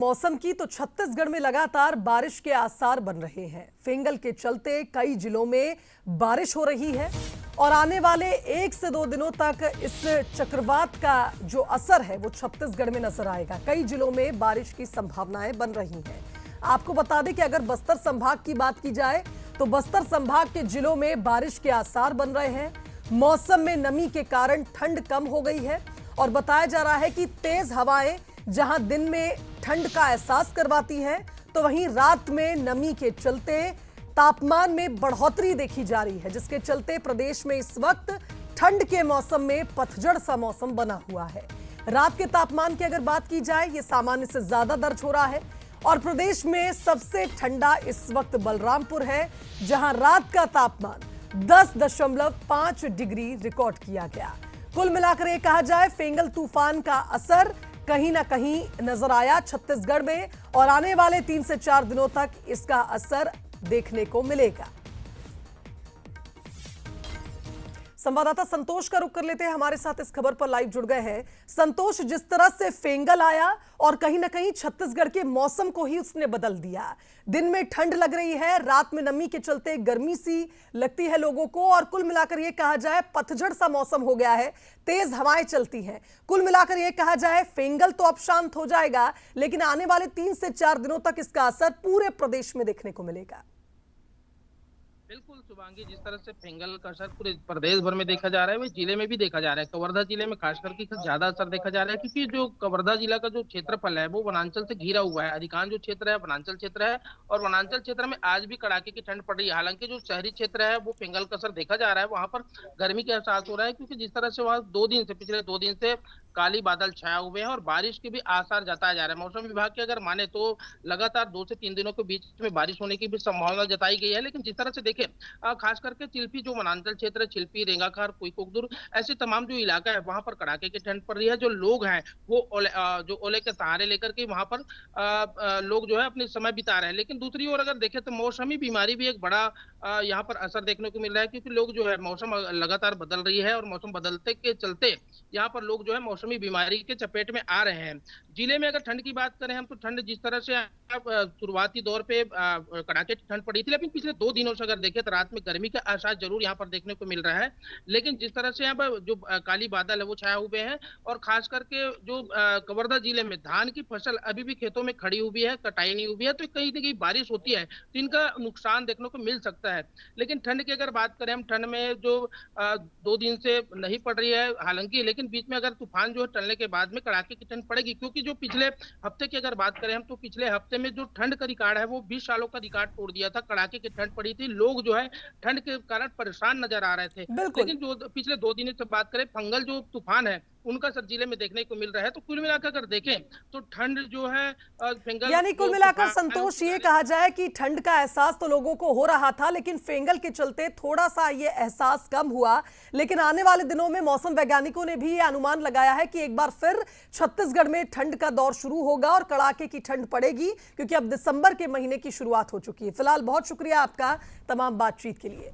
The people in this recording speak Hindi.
मौसम की तो छत्तीसगढ़ में लगातार बारिश के आसार बन रहे हैं। फिंगल के चलते कई जिलों में बारिश हो रही है और आने वाले 1 से 2 दिनों तक इस चक्रवात का जो असर है वो छत्तीसगढ़ में नजर आएगा। कई जिलों में बारिश की संभावनाएं बन रही हैं। आपको बता दें कि अगर बस्तर संभाग की बात की जाए तो बस्तर संभाग के जिलों में बारिश के आसार बन रहे हैं। मौसम में नमी के कारण ठंड कम हो गई है और बताया जा रहा है कि तेज हवाएं जहां दिन में ठंड का एहसास करवाती है तो वहीं रात में नमी के चलते तापमान में बढ़ोतरी देखी जा रही है, जिसके चलते प्रदेश में इस वक्त ठंड के मौसम में पतझड़ सा मौसम बना हुआ है। रात के तापमान की अगर बात की जाए ये सामान्य से ज्यादा दर्ज हो रहा है और प्रदेश में सबसे ठंडा इस वक्त बलरामपुर है, जहां रात का तापमान 10.5 डिग्री रिकॉर्ड किया गया। कुल मिलाकर ये कहा जाए फेंगल तूफान का असर कहीं ना कहीं नजर आया छत्तीसगढ़ में और आने वाले 3 से 4 दिनों तक इसका असर देखने को मिलेगा। संवाददाता संतोष का रुख कर लेते हैं, हमारे साथ इस खबर पर लाइव जुड़ गए हैं। संतोष, जिस तरह से फेंगल आया और कहीं ना कहीं छत्तीसगढ़ के मौसम को ही उसने बदल दिया। दिन में ठंड लग रही है, रात में नमी के चलते गर्मी सी लगती है लोगों को और कुल मिलाकर यह कहा जाए पतझड़ सा मौसम हो गया है, तेज हवाएं चलती हैं। कुल मिलाकर यह कहा जाए फेंगल तो अब शांत हो जाएगा, लेकिन आने वाले 3 से 4 दिनों तक इसका असर पूरे प्रदेश में देखने को मिलेगा। बिल्कुल शुभांगी, जिस तरह से फेंगल का असर पूरे प्रदेश भर में देखा जा रहा है वही जिले में भी देखा जा रहा है। कवर्धा जिले में खास करके ज्यादा असर देखा जा रहा है क्योंकि जो कवर्धा जिला का जो क्षेत्रफल है वो वनांचल से घिरा हुआ है। अधिकांश जो क्षेत्र है वनांचल क्षेत्र है और वनांचल क्षेत्र में आज भी कड़ाके की ठंड पड़ रही है। हालांकि जो शहरी क्षेत्र है वो फेंगल का असर देखा जा रहा है, वहां पर गर्मी का एहसास हो रहा है क्योंकि जिस तरह से वहां पिछले 2 दिन से काली बादल छाया हुए हैं और बारिश के भी आसार जताया जा रहा है। मौसम विभाग की अगर माने तो लगातार 2 से 3 दिनों के बीच में बारिश होने की भी संभावना जताई गई है। लेकिन जिस तरह से देखें खास करके चिल्पी जो वनांचल क्षेत्र है, चिल्पी, रेंगाखार, कुईकोकदुर, ऐसे तमाम जो इलाका है वहां पर कड़ाके की ठंड पड़ रही है। जो लोग हैं वो जो ओले के सहारे लेकर के वहां पर लोग जो है अपने समय बिता रहे हैं। लेकिन दूसरी ओर अगर देखें तो मौसमी बीमारी भी एक बड़ा यहाँ पर असर देखने को मिल रहा है क्योंकि लोग जो है मौसम लगातार बदल रही है और मौसम बदलते के चलते यहाँ पर लोग जो है मौसमी बीमारी के चपेट में आ रहे हैं। जिले में अगर ठंड की बात करें हम तो ठंड जिस तरह से शुरुआती दौर पे कड़ाके की ठंड पड़ी थी, लेकिन पिछले 2 दिनों से अगर देखें तो रात में गर्मी का एहसास जरूर यहाँ पर देखने को मिल रहा है। लेकिन जिस तरह से यहाँ पर जो काली बादल है वो छाया हुए हैं और खास करके जो कवर्धा जिले में धान की फसल अभी भी खेतों में खड़ी हुई है, कटाई नहीं हुई है, तो कहीं ना कहीं बारिश होती है तो इनका नुकसान देखने को मिल सकता है। लेकिन ठंड की अगर बात करें हम, ठंड में जो 2 दिन से नहीं पड़ रही है हालांकि, लेकिन बीच में अगर तूफान जो है टलने के बाद में कड़ाके की ठंड पड़ेगी क्योंकि जो पिछले हफ्ते की अगर बात करें हम तो पिछले हफ्ते में जो ठंड का रिकॉर्ड है वो 20 सालों का रिकॉर्ड तोड़ दिया था। कड़ाके की ठंड पड़ी थी, लोग जो है ठंड के कारण परेशान नजर आ रहे थे। बिल्कुल। लेकिन जो पिछले 2 दिनों से बात करें फंगल जो तूफान है उनका सर जिले में देखने को मिल रहा है। तो कुल मिलाकर अगर देखें तो ठंड जो है फंगल यानी कुल मिलाकर संतोष ये कहा जाए कि ठंड का एहसास तो लोगों को हो रहा था, लेकिन फेंगल के चलते थोड़ा सा ये एहसास कम हुआ। लेकिन आने वाले दिनों में मौसम वैज्ञानिकों ने भी ये अनुमान लगाया है कि एक बार फिर छत्तीसगढ़ में ठंड का दौर शुरू होगा और कड़ाके की ठंड पड़ेगी क्योंकि अब दिसंबर के महीने की शुरुआत हो चुकी है। फिलहाल बहुत शुक्रिया आपका तमाम बातचीत के लिए।